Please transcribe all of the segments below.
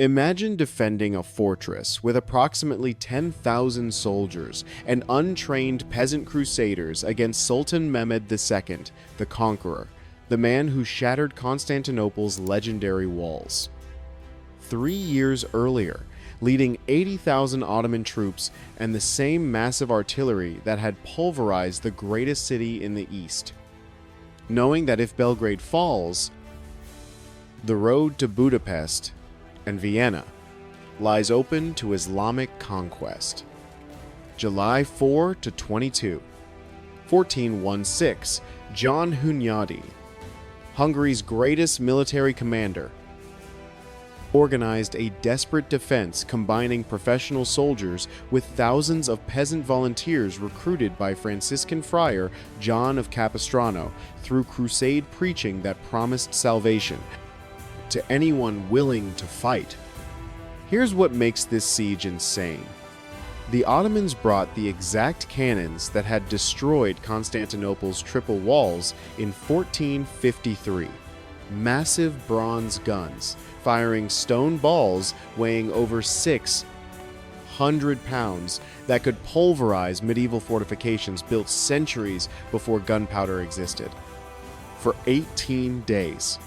Imagine defending a fortress with approximately 10,000 soldiers and untrained peasant crusaders against Sultan Mehmed II, the Conqueror, the man who shattered Constantinople's legendary walls. 3 years earlier, leading 80,000 Ottoman troops and the same massive artillery that had pulverized the greatest city in the East. Knowing that if Belgrade falls, the road to Budapest and Vienna lies open to Islamic conquest. July 4 to 22, 1416, John Hunyadi, Hungary's greatest military commander, organized a desperate defense combining professional soldiers with thousands of peasant volunteers recruited by Franciscan friar John of Capistrano through crusade preaching that promised salvation to anyone willing to fight. Here's what makes this siege insane. The Ottomans brought the exact cannons that had destroyed Constantinople's triple walls in 1453. Massive bronze guns, firing stone balls weighing over 600 pounds that could pulverize medieval fortifications built centuries before gunpowder existed. For 18 days,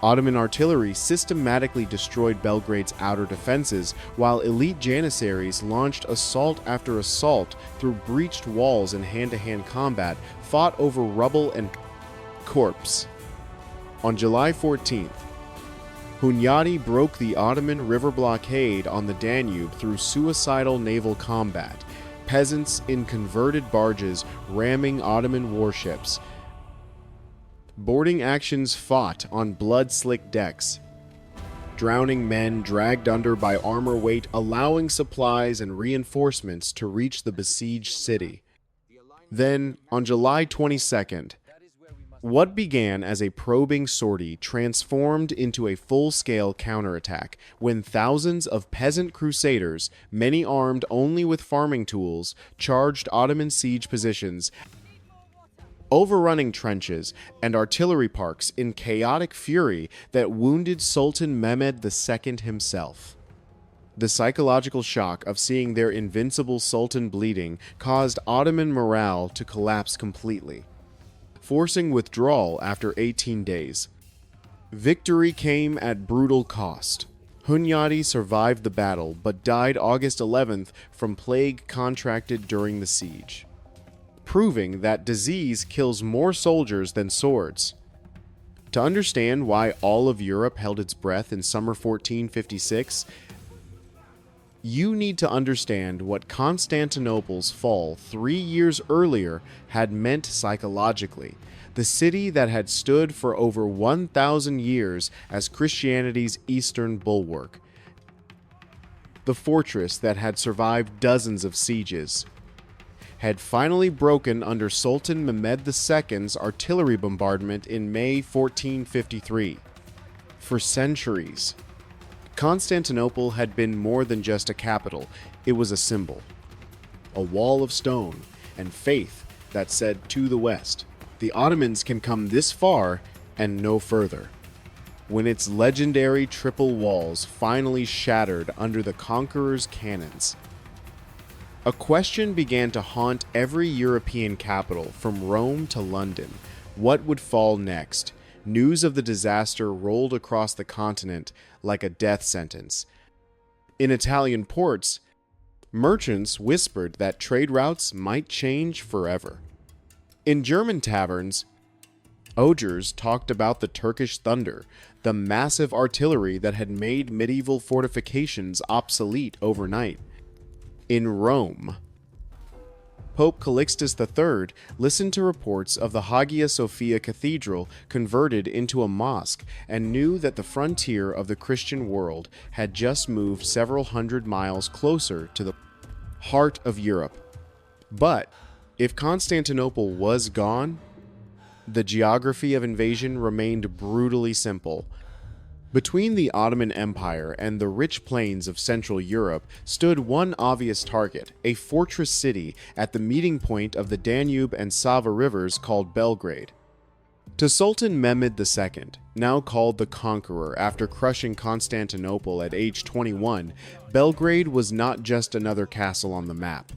Ottoman artillery systematically destroyed Belgrade's outer defenses, while elite Janissaries launched assault after assault through breached walls and hand-to-hand combat, fought over rubble and corpse. On July 14th, Hunyadi broke the Ottoman river blockade on the Danube through suicidal naval combat, peasants in converted barges ramming Ottoman warships, boarding actions fought on blood-slick decks, drowning men dragged under by armor weight, allowing supplies and reinforcements to reach the besieged city. Then, on July 22nd, what began as a probing sortie transformed into a full-scale counterattack when thousands of peasant crusaders, many armed only with farming tools, charged Ottoman siege positions, overrunning trenches and artillery parks in chaotic fury that wounded Sultan Mehmed II himself. The psychological shock of seeing their invincible sultan bleeding caused Ottoman morale to collapse completely, forcing withdrawal after 18 days. Victory came at brutal cost. Hunyadi survived the battle but died August 11th from plague contracted during the siege, proving that disease kills more soldiers than swords. To understand why all of Europe held its breath in summer 1456, you need to understand what Constantinople's fall 3 years earlier had meant psychologically. The city that had stood for over 1,000 years as Christianity's eastern bulwark. The fortress that had survived dozens of sieges had finally broken under Sultan Mehmed II's artillery bombardment in May 1453. For centuries, Constantinople had been more than just a capital. It was a symbol, a wall of stone, and faith that said to the West, the Ottomans can come this far and no further. When its legendary triple walls finally shattered under the conqueror's cannons, a question began to haunt every European capital, from Rome to London. What would fall next? News of the disaster rolled across the continent like a death sentence. In Italian ports, merchants whispered that trade routes might change forever. In German taverns, ogres talked about the Turkish thunder, the massive artillery that had made medieval fortifications obsolete overnight. In Rome, Pope Calixtus III listened to reports of the Hagia Sophia Cathedral converted into a mosque and knew that the frontier of the Christian world had just moved several hundred miles closer to the heart of Europe. But if Constantinople was gone, the geography of invasion remained brutally simple. Between the Ottoman Empire and the rich plains of Central Europe stood one obvious target, a fortress city at the meeting point of the Danube and Sava rivers called Belgrade. To Sultan Mehmed II, now called the Conqueror after crushing Constantinople at age 21, Belgrade was not just another castle on the map.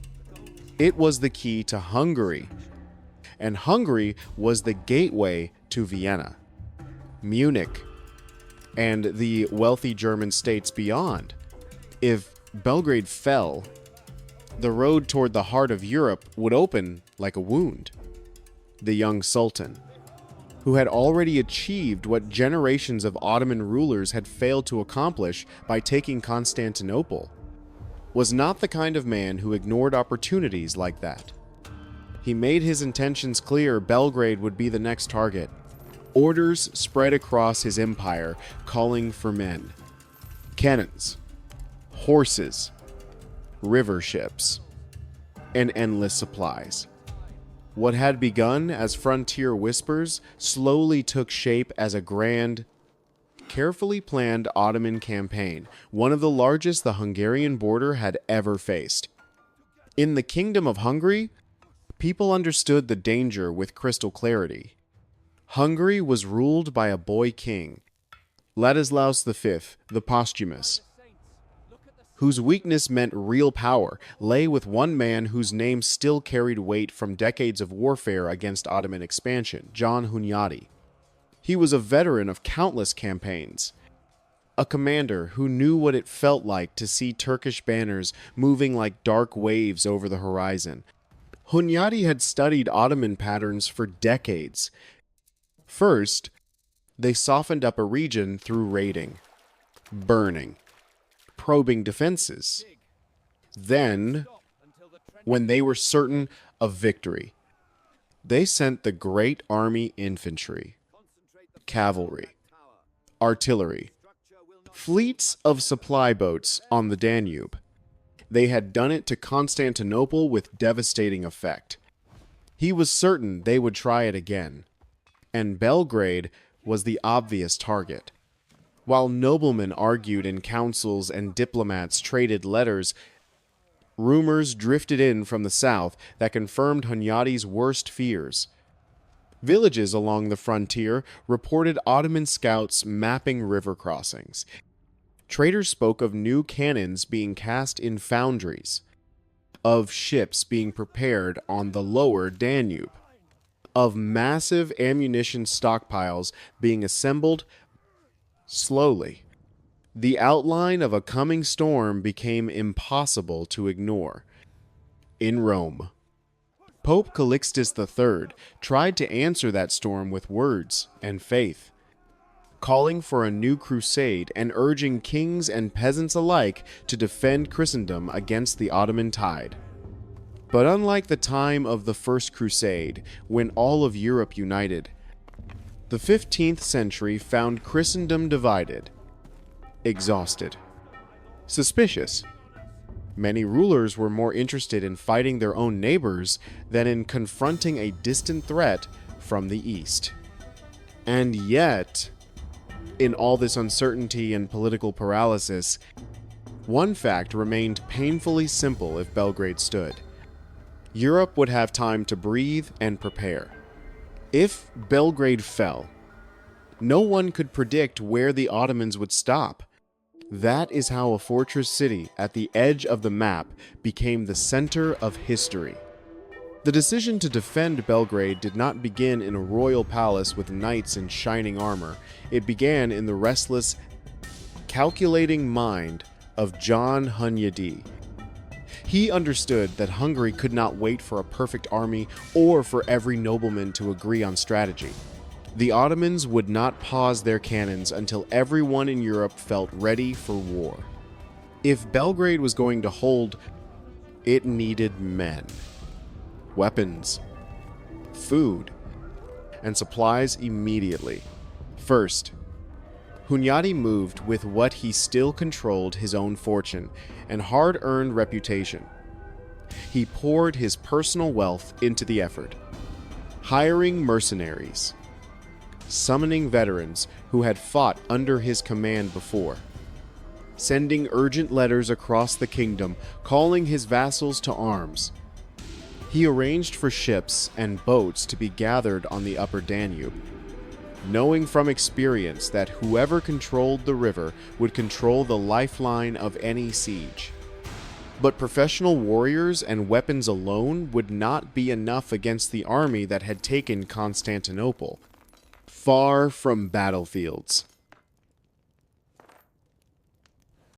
It was the key to Hungary, and Hungary was the gateway to Vienna, Munich, and the wealthy German states beyond. If Belgrade fell, the road toward the heart of Europe would open like a wound. The young Sultan, who had already achieved what generations of Ottoman rulers had failed to accomplish by taking Constantinople, was not the kind of man who ignored opportunities like that. He made his intentions clear. Belgrade would be the next target. Orders spread across his empire, calling for men, cannons, horses, river ships, and endless supplies. What had begun as frontier whispers slowly took shape as a grand, carefully planned Ottoman campaign, one of the largest the Hungarian border had ever faced. In the Kingdom of Hungary, people understood the danger with crystal clarity. Hungary was ruled by a boy king, Ladislaus V, the Posthumous, whose weakness meant real power lay with one man whose name still carried weight from decades of warfare against Ottoman expansion, John Hunyadi. He was a veteran of countless campaigns, a commander who knew what it felt like to see Turkish banners moving like dark waves over the horizon. Hunyadi had studied Ottoman patterns for decades. First, they softened up a region through raiding, burning, probing defenses. Then, when they were certain of victory, they sent the great army infantry, cavalry, artillery, fleets of supply boats on the Danube. They had done it to Constantinople with devastating effect. He was certain they would try it again, and Belgrade was the obvious target. While noblemen argued in councils and diplomats traded letters, rumors drifted in from the south that confirmed Hunyadi's worst fears. Villages along the frontier reported Ottoman scouts mapping river crossings. Traders spoke of new cannons being cast in foundries, of ships being prepared on the lower Danube, of massive ammunition stockpiles being assembled slowly. The outline of a coming storm became impossible to ignore. In Rome, Pope Calixtus III tried to answer that storm with words and faith, calling for a new crusade and urging kings and peasants alike to defend Christendom against the Ottoman tide. But unlike the time of the First Crusade, when all of Europe united, the 15th century found Christendom divided, exhausted, suspicious. Many rulers were more interested in fighting their own neighbors than in confronting a distant threat from the East. And yet, in all this uncertainty and political paralysis, one fact remained painfully simple if Belgrade stood. Europe would have time to breathe and prepare. If Belgrade fell, no one could predict where the Ottomans would stop. That is how a fortress city at the edge of the map became the center of history. The decision to defend Belgrade did not begin in a royal palace with knights in shining armor. It began in the restless, calculating mind of John Hunyadi. He understood that Hungary could not wait for a perfect army or for every nobleman to agree on strategy. The Ottomans would not pause their cannons until everyone in Europe felt ready for war. If Belgrade was going to hold, it needed men, weapons, food, and supplies immediately. First, Hunyadi moved with what he still controlled: his own fortune and hard-earned reputation. He poured his personal wealth into the effort, hiring mercenaries, summoning veterans who had fought under his command before, sending urgent letters across the kingdom calling his vassals to arms. He arranged for ships and boats to be gathered on the upper Danube, knowing from experience that whoever controlled the river would control the lifeline of any siege. But professional warriors and weapons alone would not be enough against the army that had taken Constantinople. Far from battlefields,